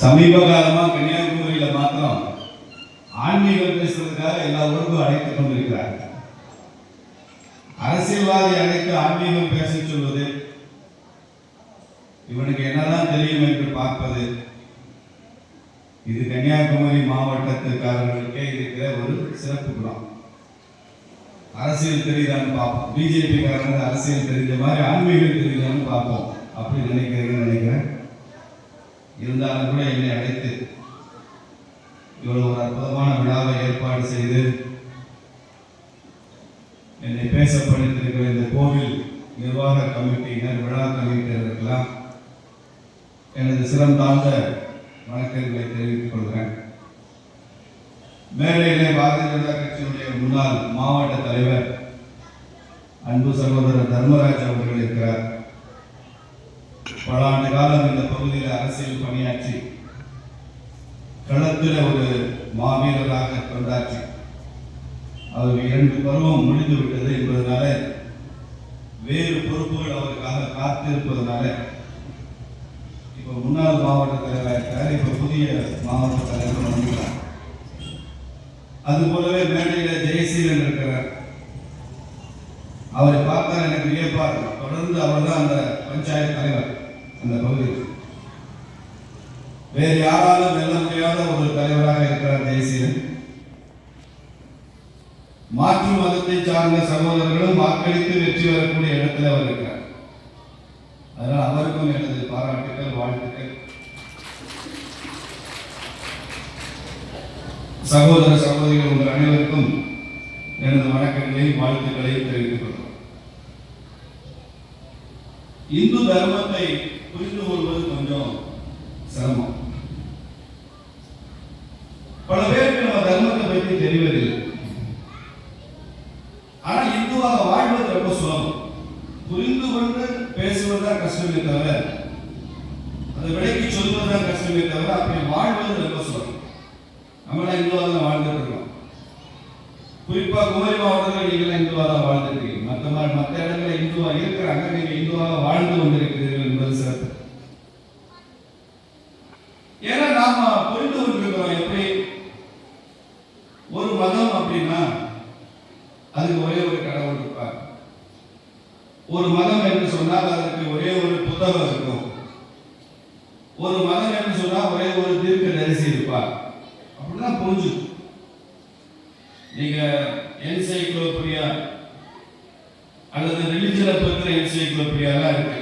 சமீப காலமா கன்னியாகுமரியில மாத்திரம் ஆன்மீகம் பேசுறதுக்காக எல்லா ஊருக்கும் அழைத்துக் கொண்டிருக்கிறார். அரசியல்வாதி அழைத்து ஆன்மீகம் பேச சொல்வது, இவனுக்கு என்னதான் தெரியும் என்று பார்ப்பது, இது கன்னியாகுமரி மாவட்டத்துக்காரர்களுக்கே இருக்கிற ஒரு சிறப்பு குணம். அரசியல் தெரியுதான்னு பார்ப்போம். பிஜேபி காரங்க அரசியல் தெரிஞ்ச மாதிரி ஆன்மீகம் தெரியுதான்னு பார்ப்போம். அப்படி நினைக்கிறேன். இருந்தாலும் கூட என்னை அழைத்து இவ்வளவு ஒரு அற்புதமான விழாவை ஏற்பாடு செய்து என்னை பேசப்படுத்திருக்கிற இந்த கோவில் நிர்வாக கமிட்டியினர், விழா கமிட்டியினருக்கெல்லாம் எனது சிரம் தாழ்ந்த வணக்கங்களை தெரிவித்துக் கொள்கிறேன். மேடையிலே பாரதிய ஜனதா கட்சியினுடைய முன்னாள் மாவட்ட தலைவர் அன்பு சகோதரர் தர்மராஜ் அவர்கள் இருக்கிறார். பல ஆண்டு காலம் இந்த பகுதியில் அரசியல் பணியாற்றி களத்தில் ஒரு மாவீரராக கொண்டாற்றி அவர் 2 பருவம் முடிந்து விட்டது என்பதனால வேறு பொறுப்புகள் அவருக்காக காத்திருப்பதனால இப்ப முன்னாள் மாவட்ட தலைவராக இருக்கிறார். இப்ப புதிய மாவட்ட தலைவர் வந்துள்ளார். அது போலவே மேடையில ஜெயசீலன் இருக்கிறார். அவரை பார்த்தா எனக்கு வியப்பா இருக்கும். தொடர்ந்து அவர் தான் அந்த பஞ்சாயத்து தலைவர் அந்த பகுதியில். வேறு யாராலும் வெல்ல முடியாத ஒரு தலைவராக இருக்கிறார் ஜெயசீலன். மாற்று மதத்தை சார்ந்த சகோதரர்களும் வாக்களித்து வெற்றி பெறக்கூடிய இடத்துல அவர் இருக்கிறார். அதனால் அவருக்கும் எனது பாராட்டுக்கள், வாழ்த்துக்கள். சகோதர சகோதரிகள் உங்கள் அனைவருக்கும் எனது வணக்கங்களையும் வாழ்த்துக்களையும் தெரிவித்துக் கொள்கிறோம். இந்து தர்மத்தை புரிந்து கொள்வது கொஞ்சம் சிரமம். பல பேருக்கு நம்ம தர்மத்தை பற்றி தெரிவதில்லை. ஆனா இந்துவாக வாழ்வது ரொம்ப சுலபம். புரிந்து கொண்டு பேசுவதுதான் கஷ்டமே தவிர, அதை விலைக்கு சொல்வதுதான் கஷ்டமே தவிர, அப்படி வாழ்வது ரொம்ப சுலபம். நம்மளாம் இந்துவாக தான் வாழ்ந்துட்டு இருக்கோம். குறிப்பா குமரி மாவட்டத்தில் நீங்க இந்துவாக தான் வாழ்ந்துட்டு இருக்கீங்க. மற்ற இடங்களில் இந்துவா இருக்கிறாங்க, நீங்க இந்துவாக வாழ்ந்து கொண்டிருக்கிறீர்கள் என்பது சிறப்பு. ஏன்னா நாம புரிந்து கொண்டிருக்கிறோம். எப்படி ஒரு மதம் அப்படின்னா அதுக்கு ஒரே ஒரு கடவுள் இருப்பார். ஒரு மதம் என்று சொன்னால் அதற்கு ஒரே ஒரு புத்தகம் இருக்கும். ஒரு மதம் என்று சொன்னால் ஒரே ஒரு தீர்க்க தரிசி இருப்பார். அப்படிதான் புரிஞ்சு. நீங்க என்சைக்ளோபீடியா அல்லது ரிலிஜனை பற்றின என்சைக்ளோபீடியாலாம் இருக்கு.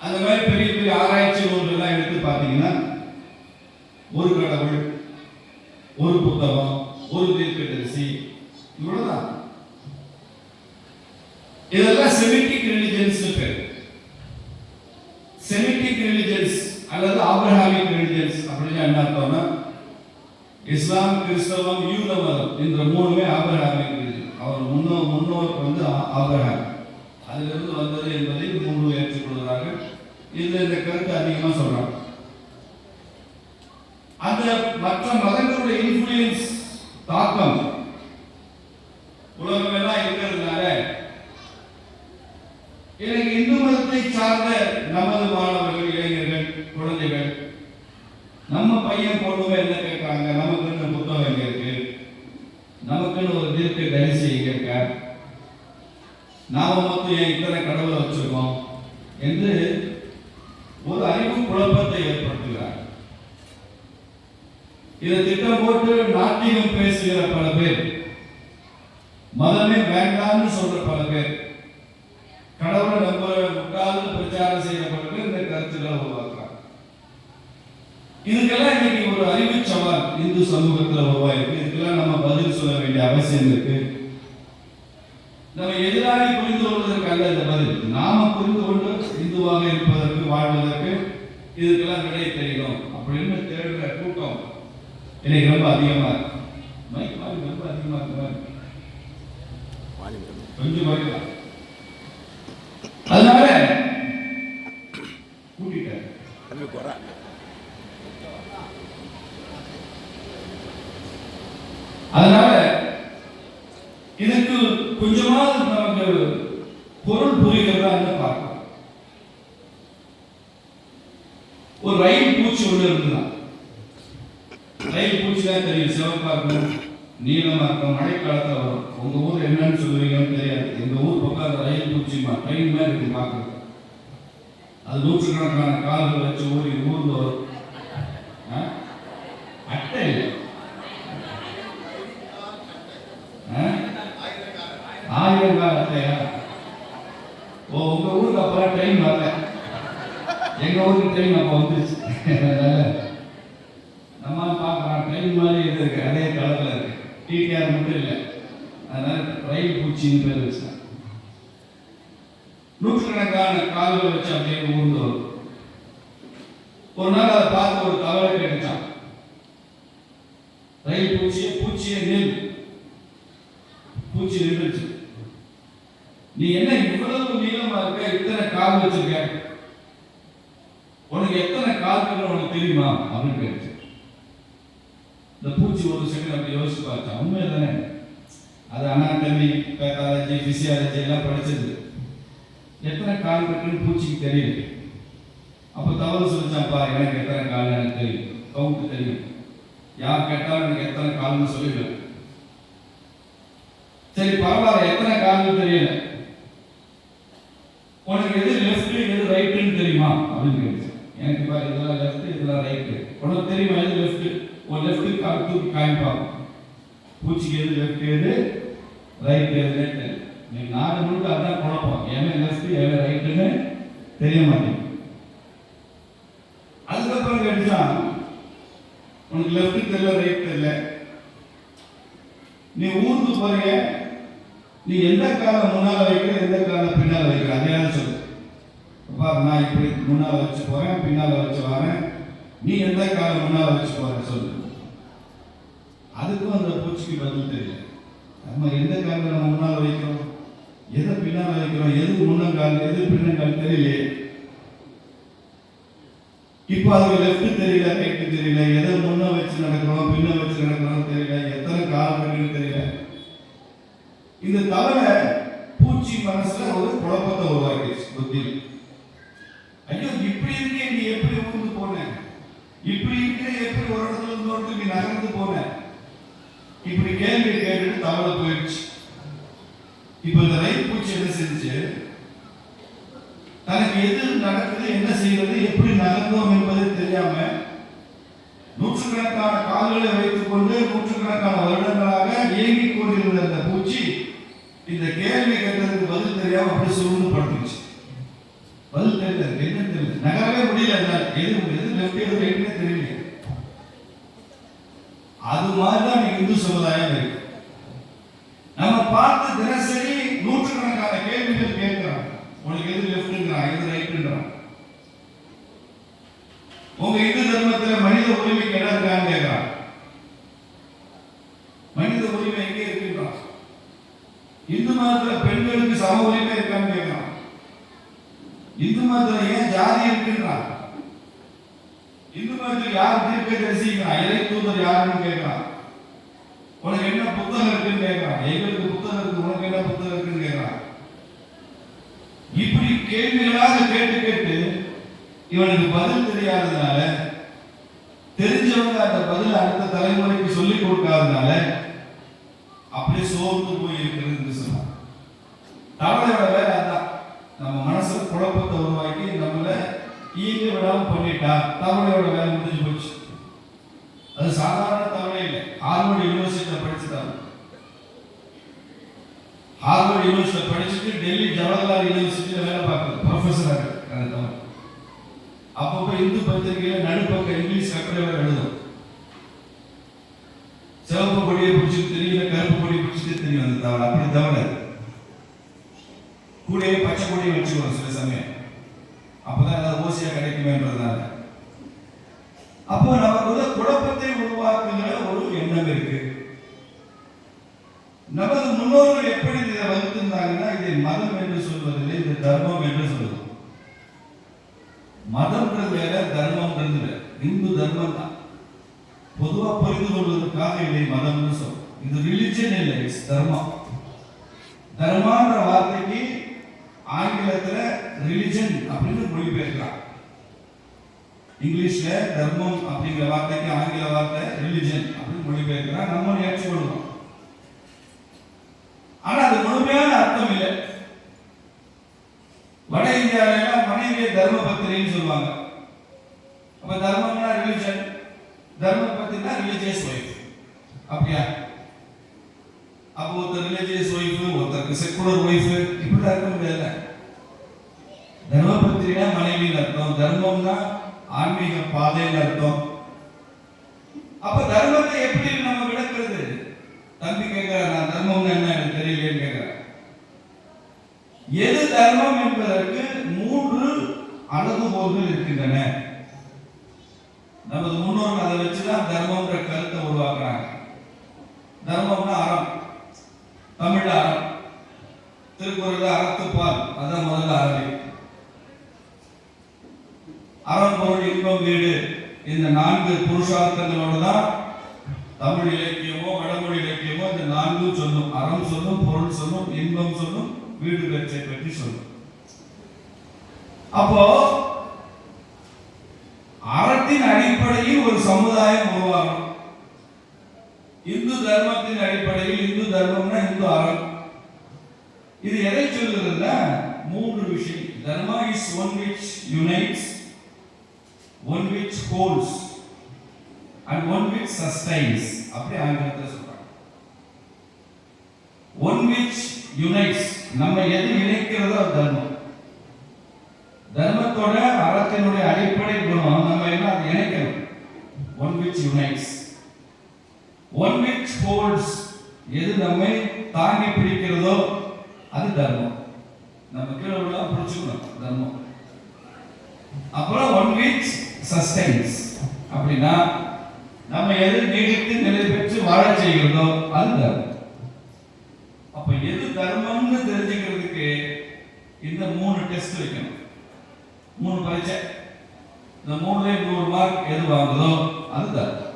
அந்த மாதிரி பெரிய பெரிய ஆராய்ச்சி நூல்கள்லாம் எடுத்து பார்த்தீங்கன்னா ஒரு கடவுள், ஒரு புத்தகம், ஒரு தீர்க்கதரிசி, இவ்வளவுதான். இதெல்லாம் செமிட்டிக் ரிலிஜன்ஸ் பேர். செமிட்டிக் ரிலிஜன்ஸ் அல்லது ஆபிரகாமிக் ரிலிஜன்ஸ் அப்படின்னு என்ன அர்த்தம்னா, இஸ்லாம், கிறிஸ்தவம், யூத மதம் இந்த 3மே ஆபிரகாமிக் ரிலிஜன். அவர் முன்னோர் வந்து ஆபிரகாம், அதிலிருந்து வந்தது என்பதை 3 ஏற்றுக்கொள்கிறார்கள். இந்த கருத்து அதிகமா சொல்றாங்க. அந்த மற்ற மதங்களுடைய இன்ஃப்ளூயன்ஸ், தாக்கம் உலகம் எல்லாம் இருக்கிறதுனால எனக்கு இந்து மதத்தை சார்ந்த நமது மாணவர்கள், இளைஞர்கள், குழந்தைகள், நம்ம பையன் பொண்ணுமே என்ன கேட்கிறாங்க, நமக்குன்னு புத்தகம் எங்க இருக்கு, நமக்குன்னு ஒரு தீர்க்க தரிசி எங்க இருக்க, நாம மொத்தம் ஏன் இத்தனை கடவுளை வச்சிருக்கோம் என்று ஒரு அறிவு குழப்பத்தை ஏற்படுத்துகிறார். இதை திட்டம் போட்டு நாத்திகம் பேசுகிற பல பேர், மதமே வேண்டாம்னு சொல்ற பல பேர், கடவுளை நம்ப முட்டாள்னு பிரச்சாரம் செய்யற பல பேர் இந்த கருத்துக்களை உருவாக்குறாங்க. இதுக்கெல்லாம் இன்னைக்கு ஒரு அறிவு சவால் இந்து சமூகத்தில் உருவாயிருக்கு. இதுக்கெல்லாம் நம்ம பதில் சொல்ல வேண்டிய அவசியம் இருக்கு. நம்ம எதிராளி புரிந்து கொள்வதற்கு அல்ல இந்த பதில். நாம புரிந்து கொண்டு இந்துவாக இருப்பதற்கு, வாழ்வதற்கு இதுக்கெல்லாம் விடை தெரியணும் அப்படின்னு தேடுற கூட்டம் இன்னைக்கு ரொம்ப அதிகமா இருக்கு. மைக் மாதிரி ரொம்ப அதிகமா இருக்கு. கொஞ்சம் குறைக்கலாம். அதனால கூட்டிட்டாரு. அதனால இதுக்கு கொஞ்சமாவது நமக்கு பொருள் புரிகிறதா பார்க்கணும். ஒரு ரயில் பூச்சி ஒன்று இருந்துதான். ரயில் பூச்சிதான் தெரியும், சிவப்பா இருக்கும், நீளமா இருக்கும், மழைக்காலத்தில் வரும். உங்க ஊர் என்னன்னு சொல்லுவீங்கன்னு தெரியாது. எங்க ஊர் பக்கம் அந்த ரயில் பூச்சிமா ட்ரெயின் மாதிரி இருக்கு பார்க்குறது. அது நூற்றுக்கணக்கான கால்கள் வச்சு ஊர்ந்து வரும். அட்டை இல்லை, ஆயிரம் கால அட்டையா? ஓ, உங்க ஊருக்கு அப்பெல்லாம் ட்ரெயின் வரல, எங்க ஊருக்கு ட்ரெயின் அப்போ வந்துருச்சு. நம்ம பார்க்கலாம் ட்ரெயின் மாதிரி இது இருக்கு, அதே கலர்ல இருக்கு. டிடிஆர் மட்டும் இல்லை, அதனால ரயில் பூச்சின்னு பேர் வச்சுட்டாங்க. நூற்றுக்கணக்கான கால்கள் வச்சு அப்படியே ஊர்ந்து வரும். ஒரு நாள் அதை பார்த்து ஒரு தவறை கேட்டுச்சான். ரயில் பூச்சியை நெல். பூச்சி நின்றுச்சு. நீ என்ன இவ்வளவு நீளமா இருக்க, இத்தனை கால் வச்சிருக்க, உனக்கு எத்தனை கால்கள் உனக்கு தெரியுமா அப்படின்னு கேட்டுச்சு. இந்த பூச்சி ஒரு செகண்ட் அப்படி யோசிச்சு பார்த்தா, உண்மை தானே, அது அனாட்டமி, பேத்தாலஜி, பிசியாலஜி எல்லாம் படிச்சது. எத்தனை கால் இருக்குன்னு பூச்சிக்கு தெரியும். அப்போ தவறு சொல்லிச்சாப்பா, எனக்கு எத்தனை கால் எனக்கு தெரியும், கவுண்ட் தெரியும், யார் கேட்டாலும் எனக்கு எத்தனை கால்னு சொல்லிடுவேன். சரி பரவாயில்ல, எத்தனை கால்னு தெரியல, உனக்கு எது லெஃப்ட் எது ரைட்டுன்னு தெரியுமா அப்படின்னு கேட்டுச்சு. எனக்கு பாரு, இதெல்லாம் லெஃப்ட் இதெல்லாம் ரைட்டு, உனக்கு தெரியுமா எது லெஃப்ட்? ஒரு லெஃப்ட் கால் தூக்கி காமிப்பாங்க. பூச்சிக்கு எது லெஃப்ட் எது ரைட் எதுன்னு தெரியும். நீ நாடு முழுக்க அதான் குழப்பம், ஏன்னா லெஃப்ட் ஏன்னா ரைட்டுன்னு தெரிய மாட்டேங்குது. அதுக்கப்புறம் கேட்டுச்சா, உனக்கு லெஃப்ட் தெரியல ரைட் தெரியல, நீ ஊருக்கு போறீங்க, நீ எந்த காலம் முன்னால வைக்கிற எந்த காலம் பின்னால வைக்கிற, அதையாவது சொல்லு. நான் இப்படி முன்னால வச்சு போறேன், பின்னால வச்சு வரேன், நீ எந்த காலம் முன்னால வச்சு போற சொல்லு. அதுக்கும் அந்த பூச்சிக்கு பதில் தெரியல. நம்ம எந்த காலம் நம்ம முன்னால வைக்கிறோம், எதை பின்னால வைக்கிறோம், எது முன்னங்கால் எது பின்னங்கால் தெரியலையே. இப்போ அதுக்கு லெஃப்ட் தெரியல ரைட்டு தெரியல, எதை முன்ன வச்சு நடக்கிறோம் பின்ன வச்சு நடக்கிறோம் தெரியல, எத்தனை காலம் இருக்குன்னு தெரியல. இந்த தவறை பூச்சி மனசுல ஒரு குழப்பத்தை உருவாக்கிடுச்சு புத்தியில். ஐயோ இப்படி இருக்கே, நீ எப்படி ஊர்ந்து போன, இப்படி இருக்க எப்படி ஒரு இடத்துல இருந்து ஒரு நீ நகர்ந்து போன, இப்படி கேள்வி கேட்டுட்டு தவறை போயிடுச்சு. இப்ப இந்த ரயில் பூச்சி என்ன செஞ்சு, தனக்கு எது நடக்குது, என்ன செய்வது, எப்படி நகர்ந்தோம் என்பது தெரியாம நூற்றுக்கணக்கான கால்களை வைத்துக் கொண்டு நூற்றுக்கணக்கான வருடங்களாக இயங்கிக் கொண்டிருந்த அந்த பூச்சி இந்த கேள்வி கேட்டதுக்கு பதில் தெரியாம அப்படி சுருண்டு படுத்துச்சு. பதில் தெரியல, என்ன தெரியல, நகரவே முடியல, எது லெஃப்ட் எது ரைட்னே தெரியல. அது மாதிரிதான் இந்து சமுதாயம் இருக்கு. நம்ம பார்த்து தினசரி நூற்றுக்கணக்கான கேள்விகள் கேட்கிறாங்க. உனக்கு எது லெஃப்ட்ங்கிறான், எது ரைட்டுங்கிறான். உங்க இந்து தர்மத்தில் மனித உரிமைக்கு இடம் இருக்கான்னு கேட்கிறான். மனித உரிமை எங்கே இருக்கின்றான்? இந்து மதத்தில் பெண்களுக்கு சம உரிமை இருக்கான்னு கேட்கிறான். இந்து மதத்தில் ஏன் ஜாதி இருக்கின்றான்? இந்து மதத்தில் யார் தீர்க்கதரிசிக்கிறான், இறை தூதர் யாருன்னு கேட்கிறான். உனக்கு என்ன புத்தகம் இருக்குன்னு கேட்கிறான். எங்களுக்கு புத்தகம் இருக்கு, உனக்கு என்ன புத்தகம் இருக்குன்னு கேட்கிறான். இப்படி கேள்விகளாக கேட்டு கேட்டு இவனுக்கு பதில் தெரியாததுனால, தெரிஞ்சவங்க அந்த பதில் அடுத்த தலைமுறைக்கு சொல்லிக் கொடுக்காதனால அப்படியே சோர்ந்து போய் இருக்கிறது சொன்னார். தவளையோட வேலை அதான், நம்ம மனசுல குழப்பத்தை உருவாக்கி நம்மள இயங்க விடாம பண்ணிட்டா தவளையோட வேலை முடிஞ்சு போச்சு. அது சாதாரண தவளை இல்லை, ஹார்வர்ட் யூனிவர்சிட்டியில படிச்சுட்டாங்க. ஹார்வர்ட் யூனிவர்சிட்டியில படிச்சுட்டு டெல்லி ஜவஹர்லால் யூனிவர்சிட்டியில வேலை பார்க்குது, ப்ரொஃபஸரா இருக்கு. அப்பப்போ இந்து பத்திரிகையில நடுப்பக்க இங்கிலீஷ் கட்டுரைகளை எழுதும். சிவப்பு கொடியை பிடிச்சிட்டு தெரியல, கருப்பு கொடியை பிடிச்சிட்டு தெரியும் அந்த தவளை. அப்படி தவளை கூட பச்சை கொடியை வச்சுக்கணும் சில சமயம், அப்பதான் ஏதாவது ஓசியா கிடைக்குமேன்றதுனால. அப்போ நமக்கு குழப்பத்தை உருவாக்குகிற ஒரு எண்ணம் இருக்கு. நமது முன்னோர்கள் எப்படி இதை வகுத்திருந்தாங்கன்னா, இதை மதம் என்று சொல்வதில்லை, இது தர்மம் என்று சொல்லுவோம். மதம்ன்றது வேற, தர்மம்ன்றது வேற. இந்து தர்மம் தான் பொதுவா புரிந்து கொள்வதற்காக இதை மதம்னு சொல்றோம். இது ரிலிஜன் இல்லை, இட்ஸ் தர்மம். தர்மான்ற வார்த்தைக்கு ஆங்கிலத்துல ரிலிஜன் அப்படின்னு மொழிபெயர்க்கிறான். இங்கிலீஷ்ல தர்மம் அப்படிங்கிற வார்த்தைக்கு ஆங்கில வார்த்தை ரிலிஜன் அப்படின்னு மொழிபெயர்க்கிறான். நம்ம ஏற்றுக்கொள்வோம். ஆனா அது முழுமையான அர்த்தம் இல்லை. வட இந்தியாவில மனைவியை தர்ம பத்திரின்னு சொல்லுவாங்க. அப்ப தர்மம்னா ரிலிஜன், தர்ம பத்திரினா ரிலிஜியஸ் ஒய்ஃப். அப்படியா? அப்போ ஒருத்தர் ரிலிஜியஸ் ஒய்ஃப், ஒருத்தருக்கு செக்குலர் ஒய்ஃப், இப்படி இருக்க முடியல. தர்ம பத்திரினா மனைவின்னு அர்த்தம், தர்மம்னா ஆன்மீக பாதைன்னு அர்த்தம். அப்ப தர்மத்தை எப்படி நம்ம விளக்குறது? தம்பி கேட்கிறார், நான் தர்மம்னு என்ன எனக்கு தெரியலையேன்னு கேட்கிறேன். எது தர்மம் என்பதற்கு 3 அளவுகோல்கள் இருக்கின்றன. நமது முன்னோர்கள் அதை வச்சுதான் தர்மம்ன்ற கருத்தை உருவாக்குறாங்க. தர்மம்னா அறம், தமிழ்ல அறம், திருக்குறள்ல அறத்துப்பால், அதான் முதல்ல அறவே. அறம், பொருள், இன்பம், வீடு, இந்த 4 புருஷார்த்தங்களோட தான் தமிழ் இலக்கியமோ வடமொழி இலக்கியமோ இந்த 4 சொல்லும். அறம் சொல்லும், பொருள் சொல்லும், இன்பம் சொல்லும், வீடு பேச்சை பற்றி சொல்லும். அப்போ அறத்தின் அடிப்படையில் ஒரு சமுதாயம் உருவாகும். இந்து தர்மத்தின் அடிப்படையில், இந்து தர்மம்னா இந்து அறம். இது எதை சொல்லுதுன்னா 3 விஷயம். Dharma is one which unites, one which holds and one which sustains. அப்படி ஆங்கிலத்தில் சொல்றாங்க. one which unites, நம்ம எது இணைக்கிறதோ அது தர்மம். தர்மத்தோட அறத்தினுடைய அடிப்படை குணம் நம்ம என்ன, அதை இணைக்கணும். one which unites, one which holds, எது நம்மை தாங்கி பிடிக்கிறதோ அது தர்மம். நம்ம கீழே உள்ள பிடிச்சுக்கணும் தர்மம். அப்புறம் one which sustains, அப்படின்னா நம்ம எது நீடித்து நிலை பெற்று வாழ செய்கிறதோ அது தர்மம். அப்ப எது தர்மம்னு தெரிஞ்சுக்கிறதுக்கு இந்த 3 டெஸ்ட் வைக்கணும், 3 பரீட்சை. இந்த 3ல 100 மார்க் எது வாங்குதோ அது தர்மம்.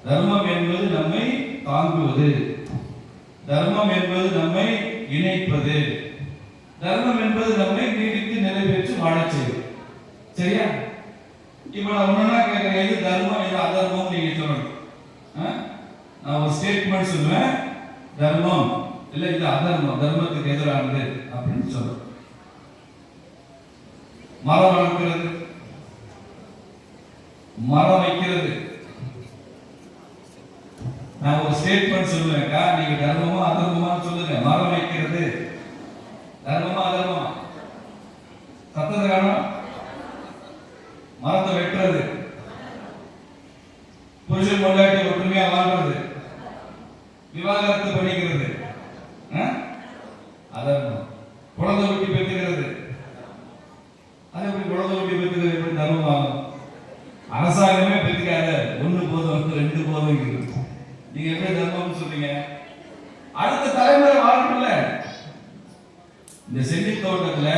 தர்மம் என்பது நம்மை தாங்குவது, தர்மம் என்பது நம்மை இணைப்பது, தர்மம் என்பது நம்மை நீடித்து நிலை பெற்று வாழ செய்வது. சரியா? இப்ப நான் ஒண்ணா கேட்கிறேன், எது தர்மம் எது அதர்மம் நீங்க சொல்லணும். நான் ஒரு ஸ்டேட்மெண்ட் சொல்லுவேன், தர்மம் இல்ல இது அதர்மம், தர்மத்துக்கு எதிரானது அப்படின்னு சொல்றேன். மரம் வளர்க்கிறது, மரம் வைக்கிறது, நான் ஒரு ஸ்டேட்மெண்ட் சொல்லுவேன்க்கா, நீங்க தர்மமா அதர்மமா சொல்லுங்க. மரம் வைக்கிறது தர்மமா அதர்மமா? சத்தத்தை காணும். மரத்தை வெட்டுறது, புருஷன் பொண்டாட்டி ஒற்றுமையா வாழ்றது, விவாகரத்து பண்ணிக்கிறது அதர்மம். குழந்தை குட்டி பெற்றுக்கிறது, அது எப்படி குழந்தை குட்டி பெற்றுக்கிறது? எப்படி தர்மமாகும்? அரசாங்கமே பெற்றுக்காத, 1 போதும் 2 போதும். நீங்க எப்படி தர்மம்னு சொல்றீங்க? அடுத்த தலைமுறை வாழணும்ல. இந்த சென்னி தோட்டத்துல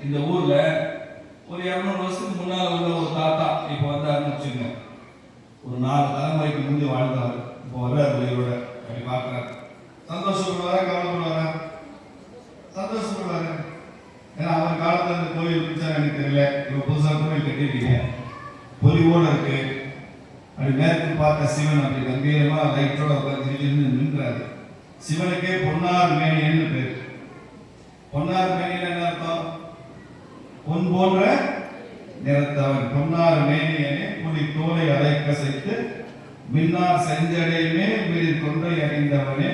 இந்த ஊர்ல ஒரு 200 வருஷத்துக்கு முன்னால உள்ள ஒரு தாத்தா இப்ப வந்தாருன்னு வச்சுங்க, ஒரு 4 தலைமுறைக்கு முந்தி வாழ்ந்தாரு. இப்போ வர்றாரு உயிரோட, அப்படி பார்க்கிறாரு. சந்தோஷப்படுவாரா கவலைப்படுவாரா? சந்தோஷப்படுவாரு. ஏன்னா அவர் காலத்துல அந்த கோயில் இருந்துச்சா எனக்கு தெரியல. இப்ப புதுசா கோயில் கட்டிருக்கீங்க, பொலிவோட இருக்கு. அப்படி மேற்கு பார்த்த சிவன் அப்படி கம்பீரமா லைட்டோட உட்கார்ந்து நின்றாரு. சிவனுக்கே பொன்னார் மேனியன்னு பேர். பொன்னார் மேனியன் என்ன அர்த்தம்? பொன் போன்ற நிறத்தவன். பொன்னார் மேனியனே புலி தோலை அரைக்கசைத்து மின்னார் செஞ்சடையுமே வீரில் கொன்றை அணிந்தவனே,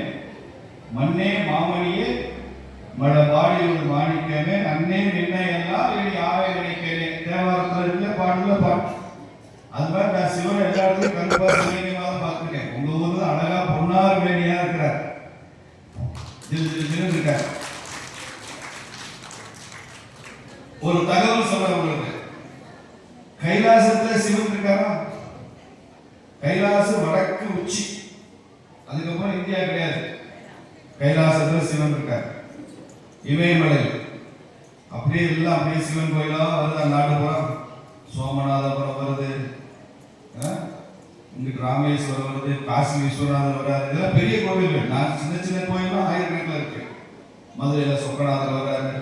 மண்ணே மாமணியே மழபாடியுள் மாணிக்கமே, அன்னே நின்னையெல்லாம் இனி ஆவே நினைக்கிறே. தேவாரத்தில் இருக்க பாடல பாட்டு. அது மாதிரி நான் சிவன் எல்லா இடத்துலையும் கருப்பா சிவனியமாக பார்த்துருக்கேன். உங்க ஊர்ல அழகா பொன்னார் மேனியா இருக்கிறார், இருக்கார். ஒரு தகவல் சொல்ற உங்களுக்கு, கைலாசத்துல சிவன் இருக்காரா? கைலாசம் வடக்கு உச்சி, அதுக்கப்புறம் இந்தியா கிடையாது. கைலாசத்துல சிவன் இருக்கார். இமயமலை அப்படியே எல்லாம் அப்படியே சிவன் கோயிலா வருது. நாட்டுப்புறம் சோமநாதபுரம் வருது, இங்கிட்டு ராமேஸ்வரம் வருது, காசி விஸ்வநாதர் வராது. இதெல்லாம் பெரிய கோவில்கள். நான் சின்ன சின்ன கோயிலும் ஆயிரக்கணக்கில் இருக்கு. மதுரையில சொக்கநாதர் வராரு,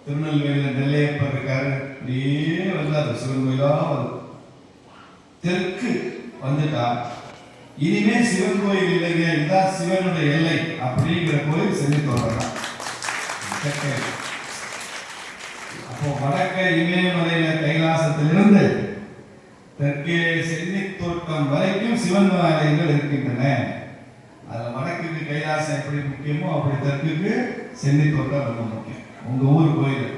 திருநெல்வேலியில் நெல்லையப்பர் இருக்காரு, அப்படியே வந்தாரு சிவன் கோயிலா வரும். தெற்கு வந்துட்டா இனிமே சிவன் கோயில் இல்லைங்க, இதுதான் சிவனுடைய எல்லை அப்படிங்கிற கோயில் செஞ்சு தொடரலாம். அப்போ வடக்க இமயமலையில கைலாசத்திலிருந்து தெற்கே சென்னி தோட்டம் வரைக்கும் சிவன் ஆலயங்கள் இருக்கின்றன. அதுல வடக்குக்கு கைலாசம் எப்படி முக்கியமோ அப்படி தெற்குக்கு சென்னி தோட்டம் ரொம்ப முக்கியம். உங்க ஊர் கோயில்,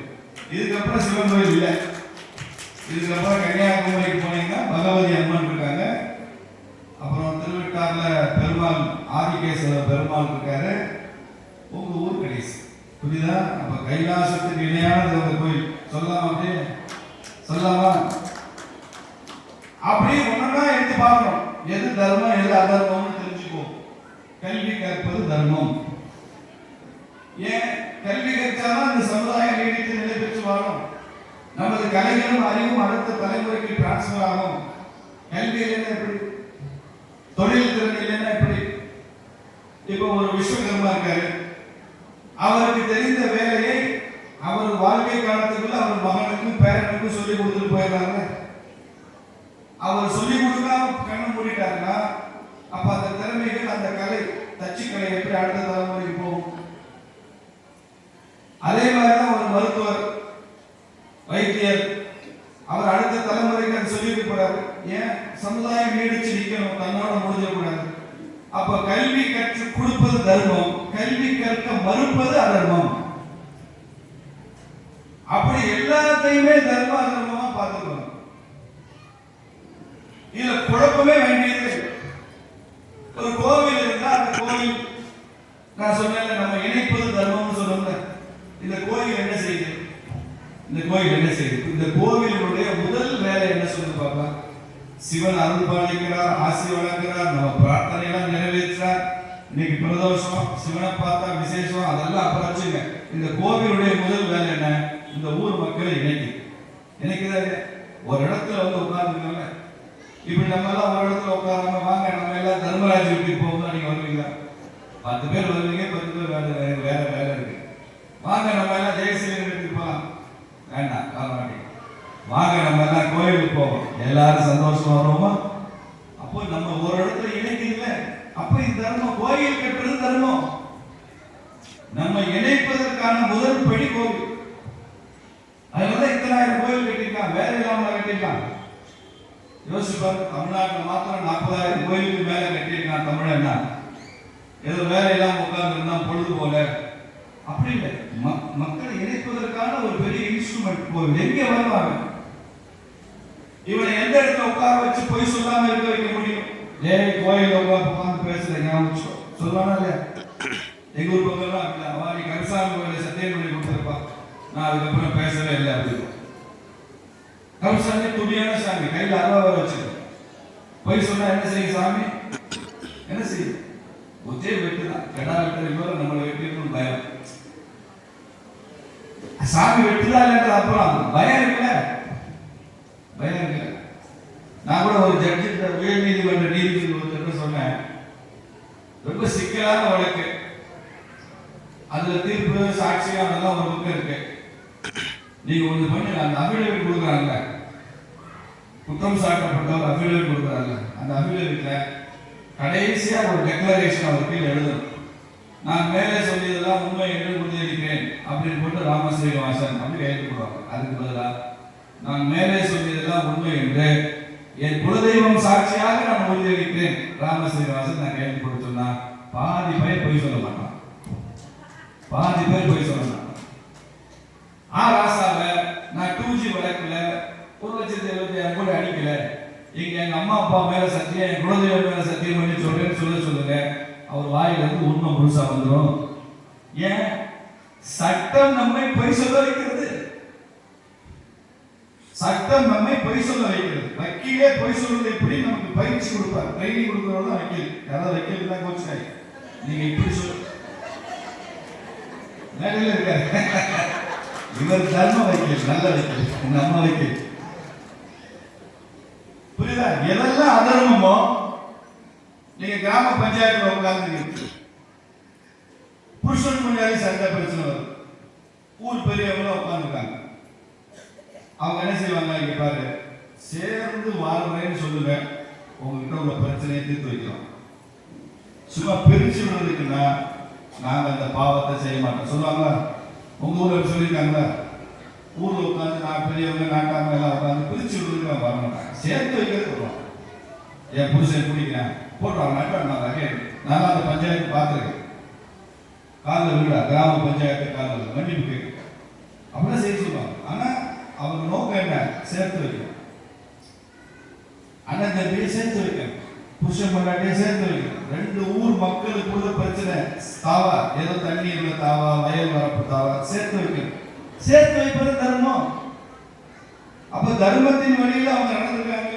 இதுக்கப்புறம் சிவன் கோயில் இல்லை. இதுக்கப்புறம் கன்னியாகுமரிக்கு போனீங்கன்னா பகவதி அம்மன் இருக்காங்க. அப்புறம் திருவிட்டார்ல பெருமாள் ஆதிகேஸ்வர பெருமாள் இருக்காரு. உங்க ஊர் கடைசி. புரியுதா? அப்ப கைலாசத்துக்கு இணையானது அந்த கோயில். சொல்லலாமா? அப்படியே சொல்லலாமா? அப்படியே ஒன்னா எடுத்து பார்க்கணும். எது தர்மம் எது அதர்மம்னு தெரிஞ்சுக்குவோம். கல்வி கற்பது தர்மம். ஏன் கல்வி கற்றாதான் இந்த சமுதாயம் நீடித்து நிலை பெற்று வாழும். நமது கலைகளும் அறிவும் அடுத்த தலைமுறைக்கு டிரான்ஸ்பர் ஆகும். கல்வி இல்லைன்னா எப்படி? தொழில் திறன் இல்லைன்னா எப்படி? இப்போ ஒரு விஸ்வகர்மா இருக்காரு, அவருக்கு தெரிந்த வேலையை அவர் வாழ்க்கை காலத்துக்குள்ள அவர் மகனுக்கும் பேரனுக்கும் சொல்லி கொடுத்துட்டு போயிடுறாங்க. அவர் சொல்லி கொடுக்காம கண்ணு மூடிட்டாருன்னா அப்ப அந்த திறமைகள், அந்த கலை, தச்சு கலை எப்படி அடுத்த தலைமுறைக்கு போகும்? அதே மாதிரிதான் ஒரு மருத்துவர், வைத்தியர், அவர் அடுத்த தலைமுறைக்கு அதை சொல்லிட்டு போறாரு. ஏன்? சமுதாயம் நீடிச்சு நிற்கணும், தன்னோட முடிஞ்சக்கூடாது. அப்ப கல்வி கற்று கொடுப்பது தர்மம், கல்வி கற்க மறுப்பது அதர்மம். அப்படி எல்லாத்தையுமே தர்ம அதர்மமா பார்த்துக்கணும். இதுல குழப்பமே வேண்டியது. ஒரு கோவில் இருந்தா அந்த கோவில், நான் சொன்னேன் நம்ம இணைப்பது தர்மம்னு சொல்லுங்க. இந்த கோயில் என்ன செய்யுது? இந்த கோயில் என்ன செய்யுது? இந்த கோவிலுடைய முதல் வேலை என்ன சொல்லுங்க பாப்பா? சிவன் அருள் பாலிக்கிறார், ஆசி வழங்குகிறார், நம்ம பிரார்த்தனை எல்லாம் நிறைவேற்றார். இன்னைக்கு பிரதோஷம், சிவனை பார்த்தா விசேஷம், அதெல்லாம் அப்புறம் வச்சுங்க. இந்த கோவிலுடைய முதல் வேலை என்ன? இந்த ஊர் மக்களை இணைக்குது. ஒரு இடத்துல வந்து உட்கார்ந்துருக்காங்க. இப்படி நம்ம எல்லாம் ஒரு இடத்துல உட்காராம வாங்க நம்ம எல்லாம் தர்மராஜ் வீட்டுக்கு போகும்போது நீங்க வருவீங்களா? 10 பேர் வருவீங்க, 10 பேர் வேற வேலை இருக்கு. வாங்க நம்ம எல்லாம் ஜெயசீலன் வீட்டுக்கு போகலாம். வேண்டாம், வரமாட்டீங்க. வாங்க நம்ம எல்லாம் கோயிலுக்கு போவோம். எல்லாரும் சந்தோஷமா வருவோமா? அப்போ நம்ம ஒரு இடத்துல இணைக்கல. அப்ப இந்த தர்மம், கோயில் கட்டுறது தர்மம். நம்ம இணைப்பதற்கான முதல் படி கோவில். அதனால இத்தனாயிரம் கோயில் கட்டிருக்காங்க, வேற இல்லாம கட்டிருக்காங்க. யோசிப்பாரு, தமிழ்நாட்டில் மாத்திரம் 40,000 கோயிலுக்கு மேல கட்டியிருக்கான் தமிழன்னா. ஏதோ வேலை இல்லாம உட்கார்ந்து பொழுது போல அப்படி இல்லை. மக்களை இணைப்பதற்கான ஒரு பெரிய இன்ஸ்ட்ருமெண்ட் கோவில். எங்க வருவாங்க? இவனை எந்த இடத்துல உட்கார வச்சு போய் சொல்லாம இருக்க வைக்க முடியும்? கோயில் உட்காந்து பேசுறேன் சொல்லுவானா இல்லையா? எங்க ஊர் பக்கம் அவன் கருசாமி கோயில சத்தியம் பண்ணி கொடுத்துருப்பா, நான் அதுக்கப்புறம் பேசவே இல்லை அப்படின்னு. கருசாமி துணியான சாமி, கையில் அருவா வச்சிருக்க. போய் சொன்னா என்ன செய்யும் சாமி? என்ன செய்யும்? ஒத்தே வெட்டுதான். கடா வெட்டுறது நம்மளை வெட்டிருக்கணும் பயம். சாமி வெட்டுதா இல்லைன்ற அப்புறம் பயம் இருக்குல்ல, பயம் இருக்குல்ல. நான் கூட ஒரு ஜட்ஜி, உயர் நீதிமன்ற நீதிபதி ஒருத்தர் சொன்னேன், ரொம்ப சிக்கலான வழக்கு, அதுல தீர்ப்பு சாட்சியம் அதெல்லாம் ஒரு பக்கம் இருக்கு. நீங்க ஒண்ணு பண்ணி அந்த அபிடேவிட் கொடுக்குறாங்க, குற்றம் சாட்டப்பட்டவர் அபிடேவிட் கொடுக்குறாங்க. அந்த அபிடேவிட்ல கடைசியா ஒரு டெக்ளரேஷன் அவர் கீழே எழுதணும். நான் மேலே சொல்லியதெல்லாம் உண்மை என்று உறுதியளிக்கிறேன் அப்படின்னு போட்டு ராமஸ்ரீனிவாசன் அப்படி கையெழுத்து போடுவாங்க. அதுக்கு பதிலாக நான் மேலே சொல்லியதெல்லாம் உண்மை என்று என் குலதெய்வம் சாட்சியாக நான் உறுதியளிக்கிறேன் ராமஸ்ரீனிவாசன் நான் கையெழுத்து போட்டு சொன்னா பாதி பேர் பொய் சொல்ல மாட்டான், பாதி பேர் பொய் சொல்ல மாட்டான். ராசாவை நான் 2G வழக்குல 1,70,000 கூட அடிக்கல, இங்க எங்க அம்மா அப்பா மேல சத்தியம், என் குலதெய்வம் மேல சத்தியம் பண்ணி சொல்றேன்னு சொல்லுங்க, அவர் வாயில இருந்து உண்மை முழுசா வந்துடும். ஏன்? சட்டம் நம்மை பொய் சொல்ல வைக்கிறது. சட்டம் நம்மை பொய் சொல்ல வைக்கிறது. வக்கீலே பொய் சொல்றது எப்படி நமக்கு பயிற்சி கொடுப்பார், ட்ரைனிங் கொடுக்கறவங்க வக்கீல். யாராவது வக்கீல் தான் கோச்சாய், நீங்க இப்படி சொல்ல நேரில் இருக்காரு. இவர் தர்ம வக்கீல், நல்ல வக்கீல், நம்ம வக்கீல். புரியுதா? எதெல்லாம் அதர்மமோ நீங்க கிராம பஞ்சாயத்துல உட்கார்ந்து புருஷன் முன்னாடி சண்டை பிரச்சனை வரும். ஊர் பெரியவங்களும் உட்காந்துருக்காங்க. அவங்க என்ன செய்வாங்க, இங்க பாரு, சேர்ந்து வாழ்றேன்னு சொல்லுங்க, உங்ககிட்ட உள்ள பிரச்சனையை தீர்த்து வைக்கலாம். சும்மா பிரிச்சு விடுறதுக்குன்னா நாங்க அந்த பாவத்தை செய்ய மாட்டோம் சொல்லுவாங்களா? உங்க ஊர்ல சொல்லியிருக்காங்களா? ஊர்ல உட்காந்து நான் பெரியவங்க நாட்டாம எல்லாம் உட்காந்து பிரிச்சு விடுறதுக்கு அவங்க வர மாட்டாங்க, சேர்த்து வைக்கிறது வருவாங்க. என் புருஷன் குடிக்கிறேன் போட்டுவாங்க நாட்டாங்க. நான் அந்த பஞ்சாயத்து பார்த்துருக்கேன், காலில் விடுறா, கிராம பஞ்சாயத்து காலில் மன்னிப்பு கேட்கு அப்படின்னா செய்ய சொல்லுவாங்க. ஆனா அவங்க நோக்கம் என்ன? சேர்த்து வைக்கணும். அண்ணன் தம்பியை சேர்த்து வைக்கணும், புருஷன் பொண்டாட்டியை சேர்த்து வைக்கணும். ரெண்டு ஊர் மக்களுக்கு உள்ள பிரச்சனை தாவா, ஏதோ தண்ணீர்ல தாவா, வயல் வரப்பு தாவா, சேர்த்து வைக்கணும். சேர்த்து வைப்பது தர்மம். அப்ப தர்மத்தின் வழியில் அவங்க நடந்துருக்காங்க.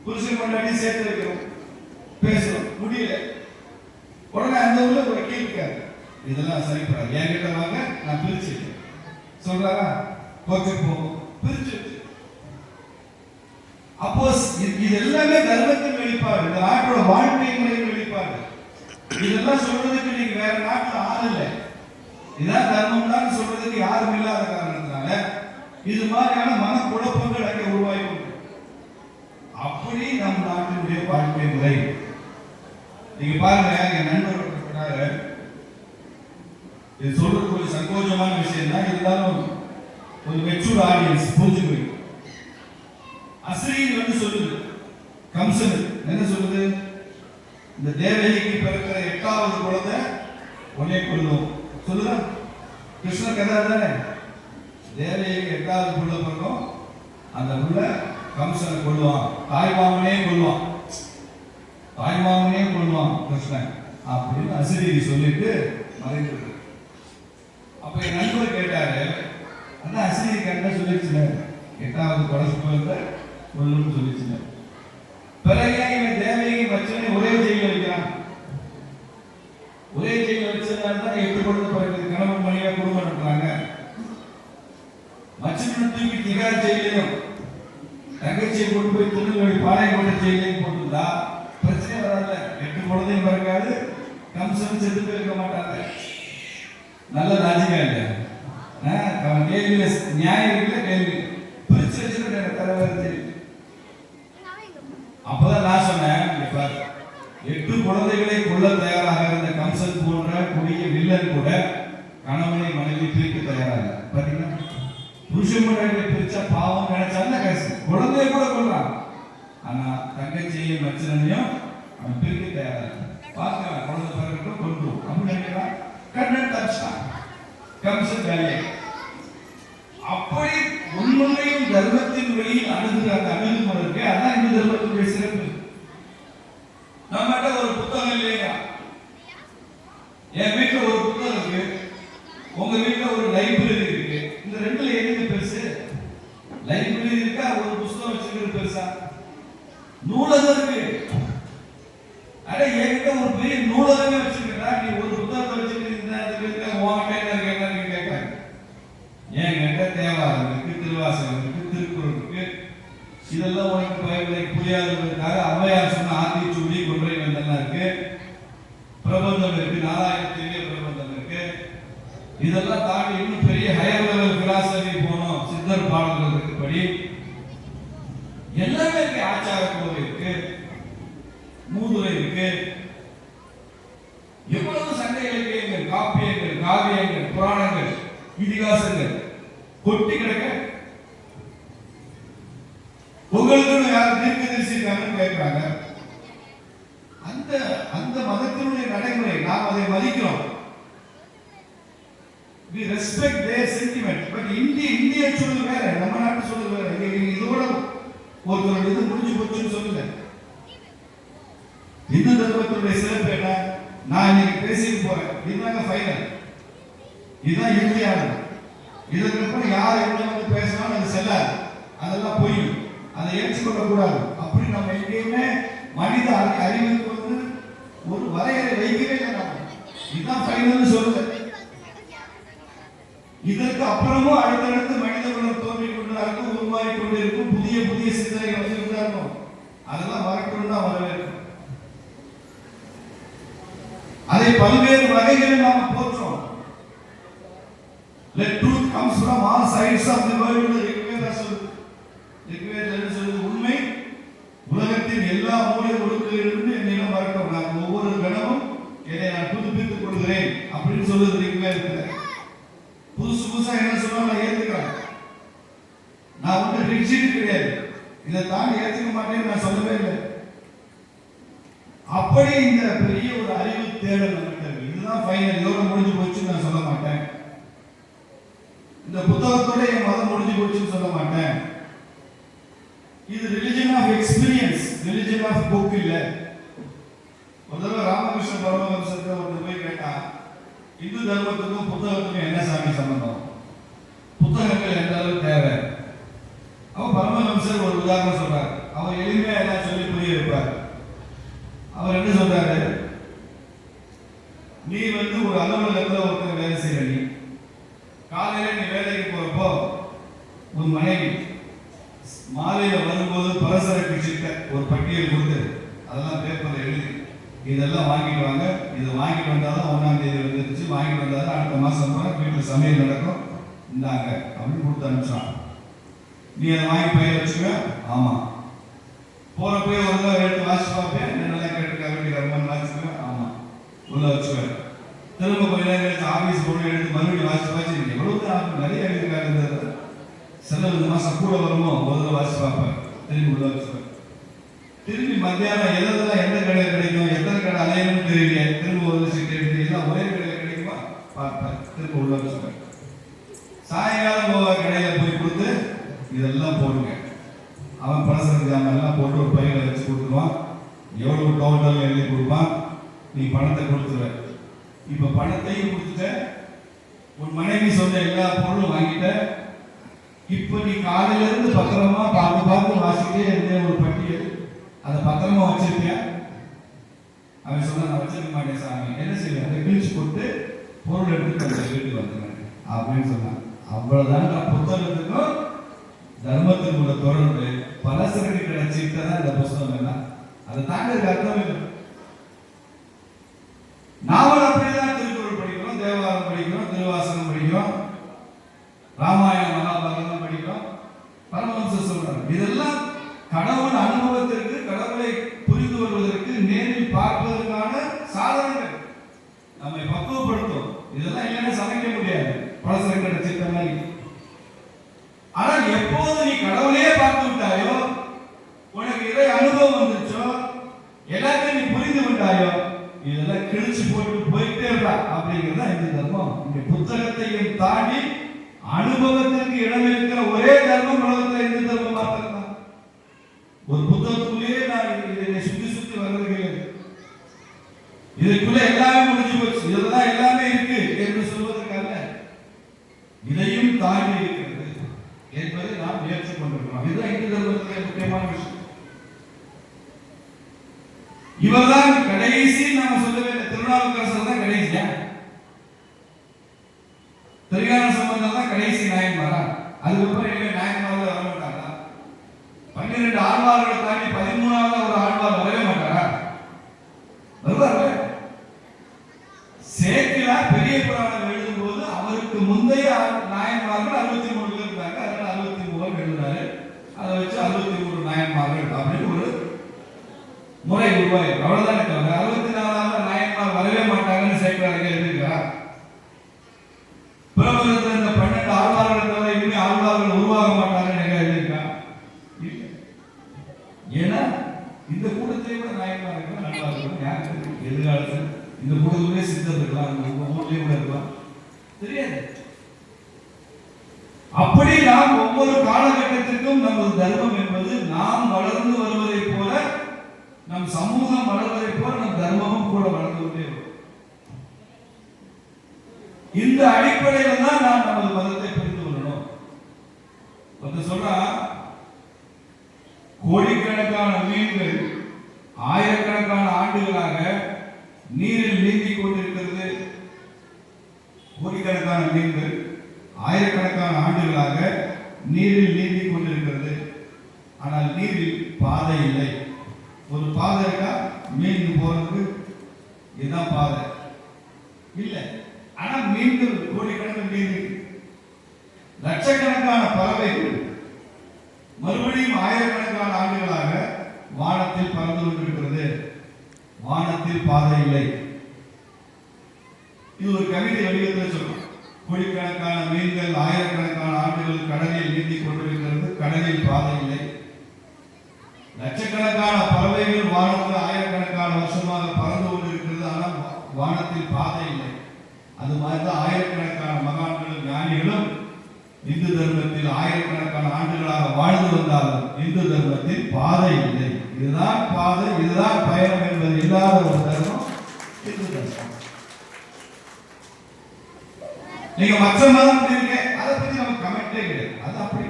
புருஷன் பொண்டாட்டி சேர்த்து வைக்கணும், பேசணும், முடியல உடனே அந்த ஊர்ல ஒரு கீழ் இருக்காரு, இதெல்லாம் சரிப்படாது, என்கிட்ட வாங்க நான் பிரிச்சு சொல்றாரா, கோச்சுக்கு போகும், பிரிச்சு. அப்போ இது எல்லாமே தர்மத்தின் வெளிப்பாடு, இந்த நாட்டோட வாழ்க்கை முறையின் வெளிப்பாடு. இதெல்லாம் சொல்றதுக்கு நீங்க வேற நாட்டுல ஆள் இல்லை, இதான் தர்மம் தான் சொல்றதுக்கு யாரும் இல்லாத காரணத்தினால இது மாதிரியான மனக்குழப்பங்கள் அங்கே உருவாகி கொண்டு. அப்படி நம் நாட்டினுடைய வாழ்க்கை முறை. நீங்க பாருங்க, என் நண்பர் சொன்னாரு, இது சொல்றது ஒரு சங்கோஜமான விஷயம் தான், இருந்தாலும் ஒரு மெச்சூர் ஆடியன்ஸ் புரிஞ்சுக்கணும். அஸ்ரீன் வந்து சொல்லுது, கம்சன் என்ன சொல்லுது, இந்த தேவகிக்கு பிறக்கிற 8வது குழந்தை உன்னை கொல்லும் சொல்லுதா? கிருஷ்ண கதை தானே. தேவகிக்கு 8வது புள்ள பிறக்கும், அந்த புள்ள கம்சனை கொல்லுவான், தாய்மாமனே கொல்லுவான், தாய்மாமனே கொல்லுவான் கிருஷ்ணன் அப்படின்னு அஸ்ரீரி சொல்லிட்டு மறைந்து. அப்ப என் நண்பர் கேட்டாரு, அந்த அஸ்ரீரி கண்ட சொல்லிச்சுல 8வது குழந்தை கொல்லுன்னு சொல்லிச்சுல, பிறகு இவன் தேவகி மச்சனை ஒரே ஜெயில வைக்கிறான். ஒரே ஜெயில வச்சதுனால தான் 8 குழந்தை பிறகு கணவன் மனைவியா குடும்பம் நடத்துறாங்க. மச்சனை தூக்கி திகார் ஜெயிலையும் தங்கச்சியை கொண்டு போய் திருநெல்வேலி பாளையங்கோட்டை ஜெயிலையும் போட்டுருந்தா பிரச்சனை வராது, 8 குழந்தையும் பிறக்காது, கம்சன் செத்து போயிருக்க மாட்டாங்க. நல்ல ராஜிகா இல்லையா? கேள்வியில நியாயம் இருக்குல்ல, கேள்வி பிரிச்சு வச்சுட்டு தலைவர் தெரியும். அப்பதான் நான் சொன்னேன், 8 குழந்தைகளை கொல்ல தயாராக இருந்த கம்சன் போன்ற கொடிய வில்லன் கூட கணவனை மனைவி பிரிக்க தயாராக. பாத்தீங்கன்னா புருஷன் மனைவி பிரிச்சா பாவம் நினைச்சாலும் கடைசி குழந்தைய கூட கொள்றான். ஆனா தங்கச்சியையும் மச்சனையும் அவன் பிரிக்க தயாராக பார்க்கலாம். குழந்தை பிறகு கொள்றோம் அப்படின்னு நினைக்கிறான். கண்ணன் தச்சான் கம்சன் வேலையை. அப்படி உண்மையும் தர்மத்தின் வழியில் அணுகிற அந்த அணுகுமுறை இருக்கு, அதான் இந்த தர்மத்தினுடைய சிறப்பு. நம்மகிட்ட ஒரு புத்தகம் இல்லையா? என் வீட்டுல ஒரு புத்தகம் இருக்கு, உங்க வீட்டுல ஒரு லைப்ரரி இருக்கு. இந்த ரெண்டுல எதுக்கு பெருசு? லைப்ரரி இருக்கா, ஒரு புத்தகம் வச்சிருக்கிறது பெருசா? நூலகம் இருக்கு. அட என்கிட்ட ஒரு பெரிய நூலகமே வச்சிருக்கா, நீ ஒரு புத்தகத்தை வச்சிருக்க கேட்கறாங்க. என்கிட்ட தேவாரம் இருக்கு, திருவாசகம் இருக்கு, திருக்குறள் இருக்கு. இதெல்லாம் உனக்கு பைபிளை புரியாதவர்களுக்காக அவ்வையார் சொன்ன ஆத்திச்சூடி கொன்றை வந்தெல்லாம் இருக்கு, பிரபந்தம் இருக்கு, நாலாயிரத்திலே பிரபந்தம் இருக்கு. இதெல்லாம் தாண்டி இன்னும் பெரிய ஹையர் லெவல் பிலாசபி போனோம், சித்தர் பாடல்கள் இருக்குபடி எல்லாமே இருக்கு. ஆச்சார கோவில் இருக்கு, மூதுரை இருக்கு. எவ்வளவு சங்க இலக்கியங்கள், காப்பியங்கள், காவியங்கள், புராணங்கள், இதிகாசங்கள் கொட்டி கிடக்க. உங்களுக்கு யார் தீர்க்கதரிசி இருக்காங்கன்னு கேட்கிறாங்க. அந்த அந்த மதத்தினுடைய நடைமுறை நாம் அதை மதிக்கிறோம். we respect their sentiment. but இந்திய சொல்லுது வேற, நம்ம நாட்டு சொல்லுது வேற. இதோட ஒருத்தரோட இது முடிஞ்சு போச்சுன்னு சொல்லல. இந்து தர்மத்தினுடைய சிறப்பு என்ன? நான் இன்னைக்கு பேசிட்டு போறேன், இதுதாங்க ஃபைனல், இதுதான் இறுதியானது. இதற்கப்புறம் யார் எவ்வளவு பேசினாலும் அது செல்லாது, அதெல்லாம் பொய், அதை ஏற்றுக்கொள்ள கூடாது. அப்படி நம்ம எங்கேயுமே மனித அறிவுக்கு வந்து ஒரு வரையறை வைக்கவே இல்லை. இதுதான் ஃபைனல் சொல்லுது. இதற்கு அப்புறமும் அடுத்தடுத்து மனித குலம் தோன்றிக் கொண்டு இருக்கும், உருவாகி கொண்டு இருக்கும், புதிய புதிய சிந்தனைகள் வந்து இருக்கும். அதெல்லாம் வரட்டும் தான் வரவேற்கும். அதை பல்வேறு வகைகளில் நாம் போற்றோம். ரிக்வேதத்தில் என்ன சொல்லுது? உண்மை உலகத்தின் எல்லா மூலை ஒழுக்கிலிருந்து என்னிடம் வரட்டும், நான் ஒவ்வொரு கணமும் என்னை நான் புதுப்பித்துக் கொள்கிறேன் அப்படின்னு சொல்லுது ரிக்வேதத்தில். புதுசு புதுசா என்ன சொன்னாலும் நான் ஏத்துக்கிறேன். நான் வந்து ரிஜிட் கிடையாது, இதை தாண்டி ஏத்துக்க மாட்டேன்னு நான் சொல்லவே இல்லை. அப்படி இந்த பெரிய ஒரு அறிவு தேடல் நம்மகிட்ட இருக்கு. இதுதான் ஃபைனல், இதோட முடிஞ்சு போச்சுன்னு நான் சொல்ல மாட்டேன். இந்த புத்தகத்தோட என் மதம் முடிஞ்சு போச்சுன்னு சொல்ல மாட்டேன். இது religion of experience, religion of book இல்ல. ஒரு தடவை ராமகிருஷ்ண பரமஹம்சத்தை ஒருத்தர் போய் கேட்டா, இந்து தர்மத்துக்கும் புத்தகத்துக்கும் என்ன சாமி சம்பந்தம், புத்தகங்கள் எந்த அளவுக்கு தேவை? அவர் பரமஹம்சர் ஒரு உதாரணம் சொல்றார். அவர் எளிமையா எல்லாம் சொல்லி புரிய வைப்பார். அவர் என்ன சொல்றாரு? நீ வந்து ஒரு அலுவலகத்துல ஒருத்தர் வேலை செய்யற, நீ காலையில நீ வேலைக்கு போறப்போ உன் மனைவி மாலையில வரும்போது பலசரக்கு சிட்ட ஒரு பட்டியல் கொடுத்து அதெல்லாம் பேப்பர்ல எழுதி இதெல்லாம் வாங்கிட்டு வாங்க, இது வாங்கிட்டு வந்தாதான் 1ஆம் தேதி வந்துருச்சு, வாங்கிட்டு வந்தாதான் அடுத்த மாசம் வீட்டில் சமையல் நடக்கும், இந்தாங்க அப்படின்னு கொடுத்து அனுப்பிச்சான். நீ அதை வாங்கி பையில வச்சுக்க. ஆமா. போறப்பே ஒரு தடவை எடுத்து வாசி பார்ப்பேன், என்னெல்லாம் கேட்டுக்க வேண்டிய ரொம்ப வாசிக்குவேன். ஆமா, உள்ள வச்சுக்குவேன். திரும்ப கொஞ்ச நேரம் எடுத்து ஆபீஸ் போன எடுத்து மறுபடியும் வாசி எவ்வளவு நிறைய எழுதிருக்காரு. சில மாசம் கூட வருமோ ஒரு தடவை வாசி பார்ப்பேன், திரும்பி உள்ள வச்சுக்குவேன். திரும்பி மத்தியானம் எதெல்லாம் எந்த கடையில் கிடைக்கும், எத்தனை கடை அலையணும்னு தெரியல, திரும்ப ஒரு சீட்டு எடுத்து எல்லாம் ஒரே கடையில் கிடைக்குமா பார்ப்பேன், திரும்ப உள்ள வச்சுக்குவேன். சாயங்காலம் போக கடையில போய் கொடுத்து இதெல்லாம் போடுங்க, அவன் பலசரக்கு ஜாமான் எல்லாம் போட்டு ஒரு பையில வச்சு கொடுத்துருவான். எவ்வளவு டோட்டல் எழுதி கொடுப்பான், நீ பணத்தை கொடுத்துருவ. இப்ப பணத்தையும் கொடுத்துட்ட, உன் மனைவி சொன்ன எல்லா பொருளும் வாங்கிட்ட. இப்ப நீ காலையில இருந்து பத்திரமா பார்த்து பார்த்து வாசிக்கிட்டே இருந்த ஒரு பட்டியல், அதை பத்திரமா வச்சிருக்கியா? அவன் சொன்ன நான் வச்சிருக்க மாட்டேன் சாமி. என்ன செய்வேன்? அதை கிழிச்சு போட்டு பொருள் எடுத்து அந்த வீட்டுக்கு வந்துடுறேன் அப்படின்னு சொன்னான். அவ்வளவுதான். நான் புத்தகத்துக்கும் தர்மத்துக்கு உள்ள தொடர்பு பலசரக்கு கிடைச்சிட்டு தான் இந்த புத்தகம் எல்லாம். அதை தாண்டி அர்த்தம் இல்லை. நாவல் அப்படிதான் திருக்குறள் படிக்கிறோம், தேவாரம் படிக்கிறோம், திருவாசகம் படிக்கிறோம், ராமாயணம் மகாபாரதம் படிக்கிறோம். பரமஹம்சர் சொல்றாரு, இதெல்லாம் கடவுள் அனுபவத்திற்கு, கடவுளை புரிந்து கொள்வதற்கு, நேரில் பார்ப்பதற்கான சாதனங்கள், நம்மை பக்குவப்படுத்தும். இதெல்லாம் இல்லைன்னா சமைக்க முடியாது பலசரக்கு கிடைச்சிட்ட மாதிரி. ஆனால் எப்போது நீ கடவுளையே பார்த்து விட்டாயோ, உனக்கு இறை அனுபவம் வந்துச்சோ, எல்லாத்தையும் நீ புரிந்து விட்டாயோ, இதெல்லாம் கிழிச்சு போட்டு போயிட்டே இருக்கா அப்படிங்கிறதா இந்த தர்மம். இந்த புத்தகத்தையும் தாண்டி அனுபவத்திற்கு இடம் இருக்கிற ஒரே தர்மம் உலகத்தில் இந்த தர்மம் மாத்திரம் தான். ஒரு புத்தகத்துக்குள்ளேயே நான் இதை சுத்தி சுத்தி வர்றது, இதுக்குள்ள எல்லாமே முடிஞ்சு போச்சு, இதெல்லாம் எல்லாமே இருக்கு என்று சொல்வதற்காக இதையும் தாண்டி இருக்கிறது என்பதை நாம் முயற்சி கொண்டிருக்கிறோம். இதுதான் இந்து தர்மத்திலே முக்கியமான விஷயம். இவர்தான் கடைசி. நாம சொல்லவே இல்லை, திருநாவுக்கரசர் தான் கடைசியா, திருஞான சம்பந்தர் தான் கடைசி நாயன்மாரா? அதுக்கப்புறம் இனிமே நாயன்மார்கள் வர மாட்டாரா? 12 ஆழ்வார்களை தாண்டி 13வது ஒரு ஆழ்வார் வரவே மாட்டாரா? வருவார்கள். சேக்கிழார் பெரிய புராணம் எழுதும் போது அவருக்கு முந்தைய நாயன்மார்கள் 63 பேர் இருந்தாங்க. அதனால 63 எழுதினாரு. அதை வச்சு 63 நாயன்மார்கள் அப்படின்னு ஒரு முறை உருவாயிருக்கு. அவ்வளவுதானே தவிர 64வது நாயன்மார் வரவே மாட்டாங்கன்னு சேக்கிழார் எழுதியிருக்கிறார். பிரபலத்தில் இந்த 12 ஆழ்வார்களை தவிர இனிமே ஆழ்வார்கள் உருவாக மாட்டாங்கன்னு எங்க எழுதியிருக்கான்? ஏன்னா இந்த கூட்டத்திலே கூட நாயன்மார் இருக்கலாம், நல்லா இருக்கும். யாருக்கு எதிர்காலத்தில் இந்த கூட்டத்திலே சித்தர் இருக்கலாம், உங்க ஊர்லயே கூட இருக்கலாம், தெரியாது. அப்படி நாம் ஒவ்வொரு காலகட்டத்திற்கும் நமது தர்மம் என்பது நாம் வளர்ந்து வருவதை போல, நம் சமூகம் வளர்வதை போல நம் தர்மமும் கூட வளர்ந்து கொண்டே வரும். இந்த அடிப்படையில் தான் நாம் நமது மதத்தை புரிந்து கொள்ளணும். சொல்றா, கோடிக்கணக்கான மீன்கள் ஆயிரக்கணக்கான ஆண்டுகளாக நீரில் நீந்திக் கொண்டிருக்கிறது. கோடிக்கணக்கான மீன்கள் ஆயிரக்கணக்கான ஆண்டுகளாக நீரில் நீந்திக் கொண்டிருக்கிறது. ஆனால் நீரில் பாதை இல்லை. ஒரு பாதை இருக்கா மீன் போறதுக்கு? இதுதான் பாதை இல்லை. ஆனா மீன்கள் கோடிக்கணக்கில் நீந்தி, லட்சக்கணக்கான பறவைகள் மறுபடியும் கொண்டிருக்கிறது. வானத்தில் பாதை இல்லை. இது ஒரு கவிதை வடிவத்தில் சொல்லும். கோடிக்கணக்கான மீன்கள் ஆயிரக்கணக்கான ஆண்டுகள் கடலில் நீந்திக் கொண்டிருக்கிறது, கடலில் பாதை இல்லை. லட்சக்கணக்கான பறவைகள் வானத்தில் ஆயிரக்கணக்கான வருஷமாக பறந்து கொண்டிருக்கிறது, ஆனால் வானத்தில் பாதை இல்லை. அது மாதிரிதான் ஆயிரக்கணக்கான மகான்களும் ஞானிகளும் இந்து தர்மத்தில் ஆயிரக்கணக்கான ஆண்டுகளாக வாழ்ந்து வந்தாலும் இந்து தர்மத்தில் பாதை இல்லை. இதுதான் பாதை, இதுதான் பயணம் என்பது இல்லாத ஒரு தர்மம் இந்து தர்மம். நீங்க மற்ற மதம் இருக்கீங்க, அதை பத்தி நம்ம கமெண்டே கிடையாது. அது அப்படி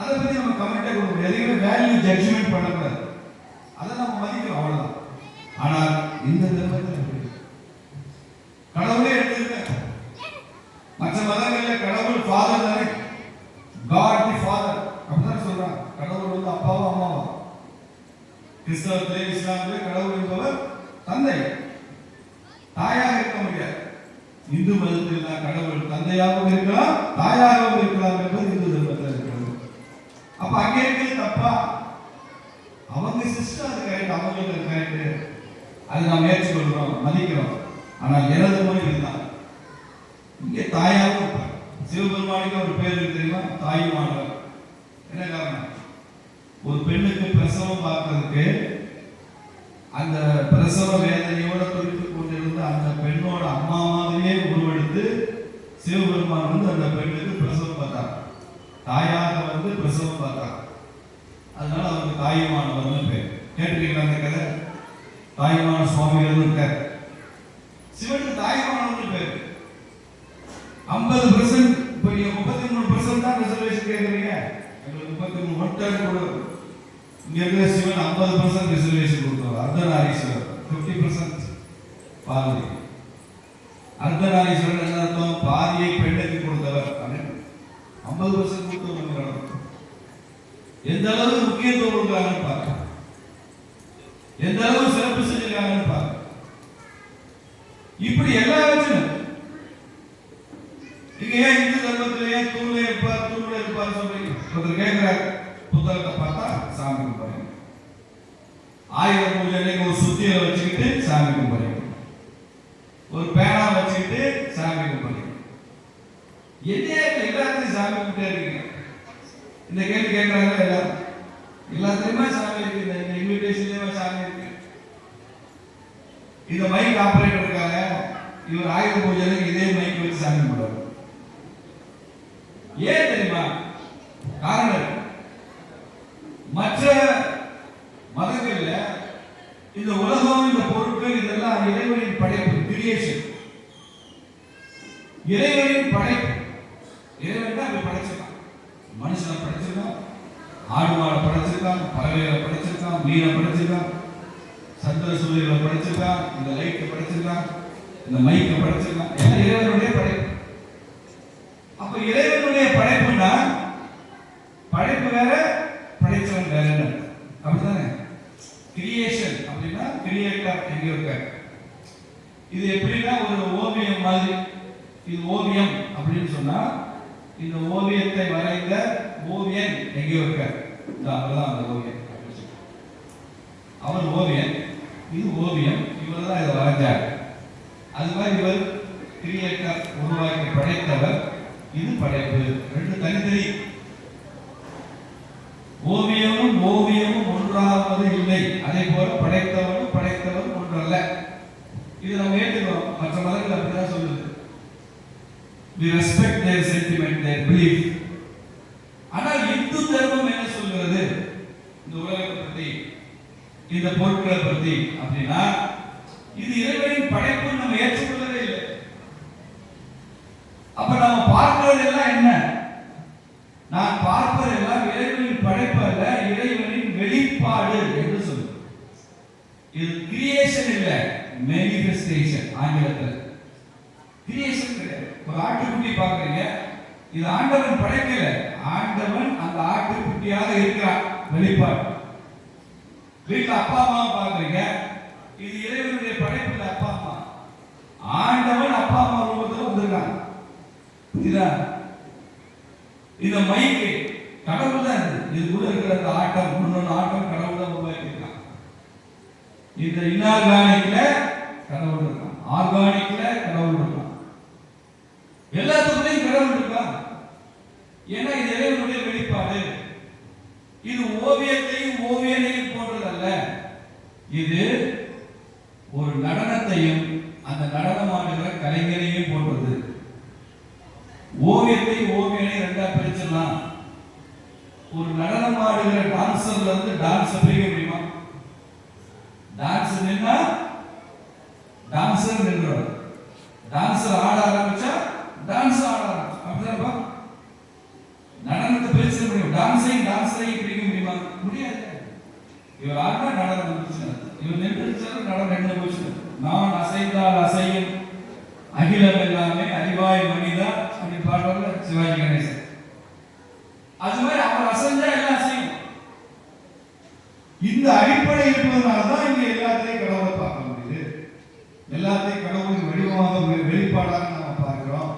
அதை பத்தி நம்ம கமெண்டே கொடுக்க முடியாது. எதையுமே வேல்யூ ஜட்ஜ்மெண்ட் பண்ணக்கூடாது, அதை நம்ம மதிக்கிறோம், அவ்வளவுதான். ஆனால் இந்த தர்மத்தில் கடவுளே எடுத்துக்க, மற்ற மதங்கள்ல கடவுள் ஃபாதர் தானே, காட் தி ஃபாதர் அப்படிதான் சொல்றாங்க. கடவுள் வந்து அப்பாவா அம்மாவா. கிறிஸ்தவத்திலே இஸ்லாமிலே கடவுள் என்பவர் தந்தை, தாயாக இருக்க முடியாது. இந்து மதத்தில் தான் கடவுள் தந்தையாகவும் இருக்கலாம் தாயாகவும் இருக்கலாம் என்பது இந்து தர்மத்தில் இருக்கிறது. அப்ப அங்கே இருக்கிறது தப்பா? அவங்க சிஸ்டம் அது கரெக்ட், அவங்களுக்கு கரெக்ட், அதை நாம் ஏற்றுக்கொள்கிறோம், மதிக்கிறோம். ஆனால் எனது மொழி இதுதான். இங்கே தாயாகவும் இருப்பார். சிவபெருமானுக்கு ஒரு பேர் இருக்கு தெரியுமா? தாயுமானவர். என்ன காரணம்? ஒரு பெண்ணுக்கு பிரசவம் பார்க்கறதுக்கு அந்த பிரசவ வேதனையோட துடித்துக் கொண்டிருந்த அந்த பெண்ணோட அம்மா மாதிரியே உருவெடுத்து சிவபெருமான் வந்து அந்த பெண்ணுக்கு பிரசவம் பார்த்தார், தாயாக வந்து பிரசவம் பார்த்தார். அதனால அவருக்கு தாயுமானவர்னு பேர். கேட்டிருக்கீங்களா அந்த கதை? தாயுமான சுவாமிகள் இருக்கார். சிவனுக்கு தாயுமானவர்னு பேர். 50% இப்போ நீங்க 33% தான் ரிசர்வேஷன் கேட்குறீங்க, எங்களுக்கு 33 மட்டும் கொடுக்கும். இங்க இருக்கிற சிவன் 50% ரிசர்வேஷன் கொடுத்தவர். அர்த்தநாரீஸ்வரர் 50% பாதி. அர்த்தநாரீஸ்வரர் என்ன அர்த்தம்? பாதியை பெண்ணுக்கு கொடுத்தவர். 50% கொடுத்தவர். எந்த அளவு முக்கியத்துவம் கொடுக்குறாங்கன்னு பாருங்க, எந்த அளவு சிறப்பு செஞ்சிருக்காங்கன்னு பாருங்க. இப்படி எல்லா வச்சும் நீங்க ஏன் இந்து தர்மத்திலேயே தூண்ல இருப்பார் சொல்றீங்க? ஒருத்தர் கேட்கிறார், புத்தகத்தை பார்த்தா சாமி கும்பிடுறீங்க, ஆயுத பூஜை ஒரு சுத்தியில வச்சுக்கிட்டு சாமி கும்பிடுறீங்க, ஒரு பேனா வச்சுக்கிட்டு சாமி கும்பிடுறீங்க, எல்லாத்தையும் சாமி கும்பிட்டே இருக்கீங்க. இந்த கேள்வி கேட்கறாங்க எல்லாரும். எல்லாத்துலயுமே சாமி இருக்கு, இந்த இன்விடேஷன்லயுமே சாமி இருக்கு. இந்த மைக் ஆபரேட்டர் இருக்காங்க, இவர் ஆயுத பூஜையில இதே மைக் வச்சு சாமி கும்பிடுவார். ஏன் தெரியுமா? காரணம், மற்ற மதங்கள்ல இந்த உலகம், இந்த பொருட்கள் இதெல்லாம் இறைவனின் படைப்பு, கிரியேஷன், இறைவனின் படைப்பு. இறைவன் தான் அப்படி படைச்சிருக்கான். மனுஷனை படைச்சிருக்கான், ஆடு மாடை படைச்சிருக்கான், பறவைகளை படைச்சிருக்கான், மீனை படைச்சிருக்கான், சந்திர சூரியனை படைச்சிருக்கான், இந்த லைட்டை படைச்சிருக்கான், இந்த மைக்கை படைச்சிருக்கான். எல்லாம் இறைவனுடைய படைப்பு. அப்ப இறைவனுடைய படைப்புன்னா படைப்பு வேற, படைச்சவன் வேற. அப்படித்தானே? கிரியேஷன் அப்படின்னா கிரியேட்டர் எங்க இருக்காரு. இது எப்படின்னா ஒரு ஓவியம் மாதிரி. இது ஓவியம் அப்படின்னு சொன்னா இந்த ஓவியத்தை வரைந்த ஓவியன் எங்கேயோ இருக்கார். அவர்தான் அந்த ஓவியன். அவர் ஓவியன், இது ஓவியம், இவர் தான் இதை வரைஞ்சார். அது மாதிரி இவர் கிரியேட்டர், உருவாக்கி படைத்தவர், இது படைப்பு. ரெண்டு தனித்தனி. ஓவியமும் ஓவியமும் ஒன்றாவது இல்லை. அதே போல படைத்தவரும் ஒன்றல்ல. இது நம்ம ஏற்றுக்கிறோம். மற்ற மதங்கள் அப்படிதான் சொல்லுது. We respect their sentiment, their belief. ஆனால் இந்து தர்மம் என்ன சொல்கிறது இந்த உலகத்தை பத்தி, இந்த பொருட்களை பத்தி அப்படின்னா, இது இறைவனின் படைப்பு நம்ம ஏற்றுக்கொள்ளவே இல்லை. அப்ப நம்ம பார்க்கிறது எல்லாம் என்ன? நான் பார்ப்பதெல்லாம் இறைவனின் படைப்பு அல்ல, இறைவனின் வெளிப்பாடு என்று சொல்லுது. இது கிரியேஷன் இல்ல, மேனிஃபெஸ்டேஷன். ஆங்கிலத்தில் கிரியேஷன் கிடையாது. ஒரு ஆட்டுக்குட்டி பார்க்கறீங்க, இது ஆண்டவன் படைக்கல, ஆண்டவன் அந்த ஆட்டுக்குட்டியாக இருக்கிறான், வெளிப்பாடு. வீட்டில் அப்பா அம்மா பார்க்கறீங்க, இது இறைவனுடைய படைப்பு. அப்பா அம்மா, ஆண்டவன் அப்பா அம்மா ரூபத்தில் வந்திருக்காங்க. புரியுதா? இந்த மைக்கு கடவுள் தான் இது கூட இருக்கிற அந்த ஆட்டம், இன்னொன்று ஆட்டம் கடவுள் தான் உருவாக்கியிருக்கான். இந்த இன்ஆர்கானிக்ல கடவுள் இருக்கான், ஆர்கானிக்ல கடவுள் இருக்கான், எல்லாத்துக்குள்ளேயும் கடவுள் இருக்கான். ஏன்னா இது இறைவனுடைய வெளிப்பாடு. இது ஓவியத்தையும் ஓவியனையும் போன்றதல்ல, இது ஒரு நடனத்தையும் அந்த நடனமாடுகிற கலைஞரையும் போன்றது. ஓவியத்தை ஓவியனை ரெண்டா பிரிச்சிடலாம். ஒரு நடனம் ஆடுகிற டான்சர்ல இருந்து டான்ஸ் பிரிக்க முடியுமா? டான்ஸ் நின்னா டான்சர் நின்றார், டான்சர் ஆட ஆரம்பிச்சா டான்ஸ் ஆட ஆரம்பிச்சா, அப்படிதான் நடனத்தை பிரிச்சிட முடியும். டான்ஸையும் பிரிக்க முடியுமா? முடியாது. இவர் ஆடினா நடனம் வந்துச்சு, இவர் நின்றுச்சாலும் நடனம் ரெண்டு போச்சு. நான் அசைந்தால் அசையும் அகிலம் எல்லாமே அறிவாய் மனிதா அப்படி பாடுவாங்க சிவாஜி கணேசன். அது மாதிரி அவர் அசைஞ்சா எல்லாம் அசையும். இந்த அடிப்படை இருப்பதனாலதான் இங்க எல்லாத்தையும் கடவுளை பார்க்க முடியுது. எல்லாத்தையும் கடவுளின் வடிவமாக வெளிப்பாடாக நாம பார்க்கிறோம்.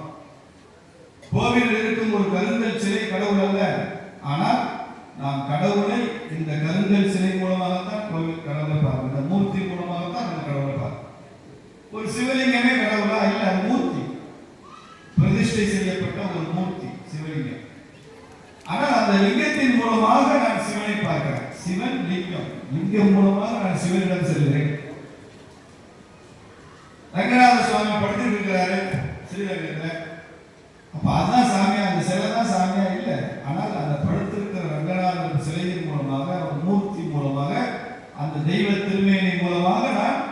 கோவிலில் இருக்கும் ஒரு கருங்கல் சிலை கடவுள் அல்ல, ஆனால் நாம் கடவுளை இந்த கருங்கல் சிலை மூலமாகத்தான் கோவில் கடவுளை பார்க்கிறோம். இந்த மூர்த்தி மூலமாகத்தான் நம்ம கடவுளை பார்க்கிறோம். ஒரு சிவலிங்கமே கடவுளா? இல்ல, மூர்த்தி, பிரதிஷ்டை செய்யப்பட்ட ஒரு மூர்த்தி சிவலிங்கம். ஆனால் அந்த லிங்கத்தின் மூலமாக நான் சிவனை பார்க்கிறேன். சிவன் லிங்கம், லிங்கம் மூலமாக நான் சிவனிடம் செல்கிறேன். ரங்கநாத சுவாமி படுத்துட்டு இருக்கிறாரு ஸ்ரீரங்கத்துல. அப்ப அதான் சாமியா? அந்த சிலை தான் சாமியா? இல்ல. ஆனால் அந்த படுத்திருக்கிற ரங்கநாதர் சிலையின் மூலமாக, ஒரு மூர்த்தி மூலமாக, அந்த தெய்வ திருமேனி மூலமாக நான்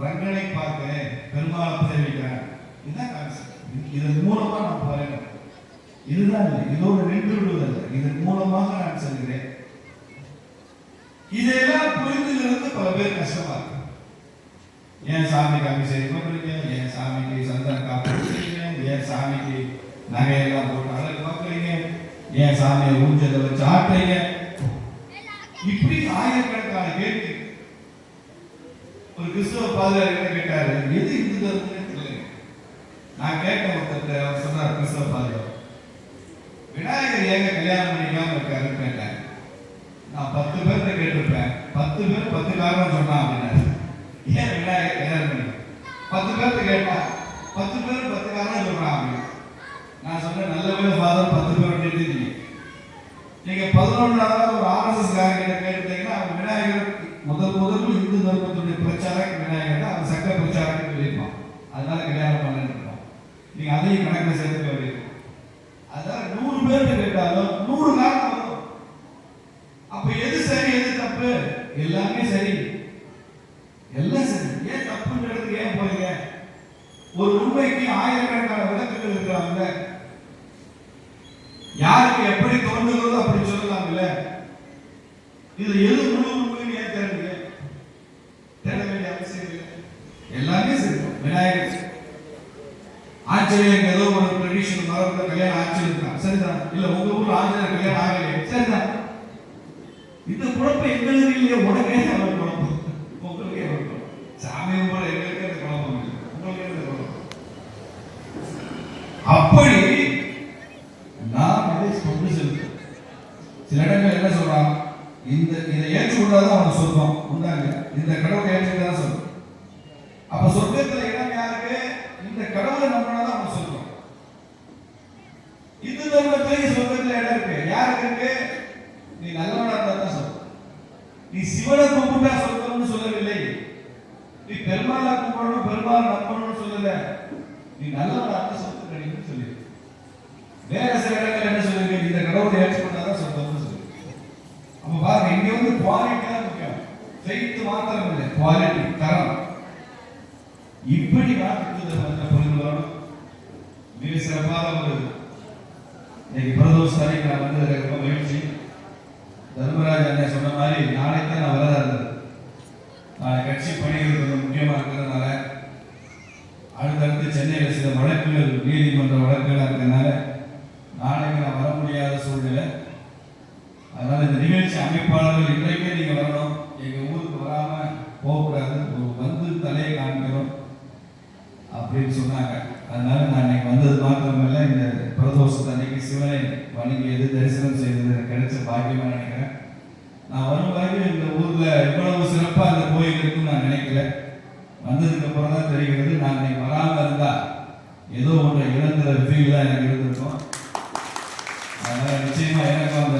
ரங்கனை பார்க்கிறேன், பெருமாளை சேவிக்கிறேன். இதுதான் கான்செப்ட். இதன் மூலமா நான் பாருங்க, இதுதான் இல்லை, இதோடு நின்று விடுவதில்லை, இதன் மூலமாக நான் செல்கிறேன். இதெல்லாம் புரிந்ததிலிருந்து பல பேர் கஷ்டமா இருக்கு. ஏன் சாமிக்கு அபிஷேகம் பண்றீங்க, ஏன் சாமிக்கு சந்தன காப்பு வச்சுறீங்க, ஏன் சாமிக்கு நகையெல்லாம் போட்டு அழகு பார்க்குறீங்க, ஏன் சாமியை ஊஞ்சலை வச்சு ஆட்டுறீங்க, இப்படி ஆயிரக்கணக்கான கேள்வி. ஒரு கிறிஸ்தவ பாதுகாப்பு கேட்டாரு, எது இந்து தர்மம்னு தெரியல. நான் கேட்டேன் ஒருத்தர், அவர் சொன்னார், கிறிஸ்தவ பாதுகாப்பு விநாயகர் ஏங்க கல்யாணம் பண்ணிக்காம இருக்காருன்னு கேட்டேன். நான் 10 பேர்கிட்ட கேட்டிருப்பேன், 10 பேர் 10 காரணம் சொன்னான் அப்படின்னாரு. ஏன் விநாயகர் கல்யாணம் பண்ணி 10 பேர்கிட்ட கேட்டா 10 பேர் 10 காரணம் சொல்றான் அப்படின்னு. நான் சொன்னேன், நல்ல பேர் ஃபாதர் 10 பேர் நிறுத்திட்டீங்க. நீங்க 11வது ஒரு ஆர்எஸ்எஸ் காரங்கிட்ட கேட்டீங்கன்னா அவங்க விநாயகர் முதல் இந்து தர்மத்துடைய பிரச்சாரக்கு விநாயகர் தான், அவன் சக்க பிரச்சாரக்கு சொல்லியிருப்பான். அதனால கல்யாணம் பண்ணிட்டு இருக்கோம். நீங்க அதையும் கணக்கில் சேர்த்து வருவீங்க. அதான் 100 பேர்கிட்ட கேட்டாலும் 100 காரணம் வரும். அப்ப எது சரி எது தப்பு? எல்லாமே சரி, எல்லாம் சரி. ஏன் தப்புன்றதுக்கு ஏன் போறீங்க? ஒரு உண்மைக்கு ஆயிரக்கணக்கான விளக்கங்கள் இருக்கிறாங்க. யாருக்கு எப்படி தோன்றுகிறதோ அப்படி சொல்லலாம்ல. இது எது முழு உண்மைன்னு ஏன் தேடுங்க? தேட வேண்டிய அவசியம் இல்லை, எல்லாமே சரி. விநாயகர் ஆச்சரியம் ஏதோ ஒரு ட்ரெடிஷன் மரபுல கல்யாணம் ஆச்சரியம் சரிதான். இல்ல உங்க ஊர்ல ஆச்சரியம் கல்யாணம் ஆகலையே, சரிதான். இந்த குழப்பம் எங்களுக்கு இல்லையே, உனக்கே அவர் குழப்பம், உங்களுக்கே குழப்பம். சாமி போல எங்களுக்கு அந்த குழப்பம் இல்லை, உங்களுக்கு அந்த குழப்பம். அப்படி நாம் இதை கொண்டு செல்வோம். சில இடங்கள் என்ன சொல்றான், இதை ஏற்றுக்கொண்டாதான் அவனுக்கு சொர்க்கம் உண்டாங்க, இந்த கடவுளை ஏற்றுக்கொண்டாதான் சொல்றோம். அப்ப சொர்க்கத்துல இடம் யாருக்கு? இந்த கடவுளை நம்பினாதான் அவன் சொல்றோம். இந்து தர்மத்திலேயே சொர்க்கத்துல இடம் இருக்கு. யாருக்கு இருக்கு? நீ நல்லவனா இருந்தா தான் சொல்றோம். நீ சிவனை கும்பிட்டா சொர்க்கம்னு சொல்லவில்லை, நீ பெருமாளை கும்பிடணும் பெருமாள் நம்பணும்னு சொல்லல, நீ நல்லவனா இருந்தா சொர்க்கம் கிடைக்கும்னு சொல்லி. வேற சில இடங்கள் என்ன சொல்லுங்க, இந்த கடவுளை ஏற்றுக்கொண்டாதான் சொர்க்கம்னு சொல்லி. அப்ப பாருங்க, இங்க வந்து குவாலிட்டி தான் முக்கியம், ஃபெய்த் மாத்திரம் இல்லை, குவாலிட்டி, தரம். இப்படி புரிந்து மிக சிறப்பாக ஒரு இன்னைக்கு பிரதோஷ் தாரிக்கு நான் வந்து ரொம்ப மகிழ்ச்சி. தர்மராஜ் அண்ணன் சொன்ன மாதிரி நாளைக்கு நான் வரதா இருந்தது. நாளை கட்சி பணிகள் கொஞ்சம் முக்கியமாக இருக்கிறதுனால, அடுத்தடுத்து சென்னையில் சில வழக்குகள், நீதிமன்ற வழக்குகளாக இருக்கிறதுனால நாளைக்கு நான் வர முடியாத சூழ்நிலை. அதனால இந்த நிகழ்ச்சி அமைப்பாளர்கள் இன்றைக்கே நீங்க வரணும், எங்க ஊருக்கு வராம போகக்கூடாது, வந்து தலையை காண்கிறோம் அப்படின்னு சொன்னாங்க. அதனால நான் இன்னைக்கு வந்தது மாத்திரமல்ல, இந்த பிரதோஷத்தை அன்னைக்கு சிவனை வணங்கியது தரிசனம் செய்தது எனக்கு கிடைச்ச பாக்கியமா நினைக்கிறேன். நான் வரும் வரைக்கும் இந்த ஊர்ல இவ்வளவு சிறப்பா அந்த கோயில் இருக்குன்னு நான் நினைக்கல. வந்ததுக்கு அப்புறம் தான் தெரிகிறது, நான் இன்னைக்கு வராம இருந்தா ஏதோ ஒன்றை இழந்த ஃபீல் தான் எனக்கு இருந்திருக்கும். அதனால நிச்சயமா எனக்கும் அந்த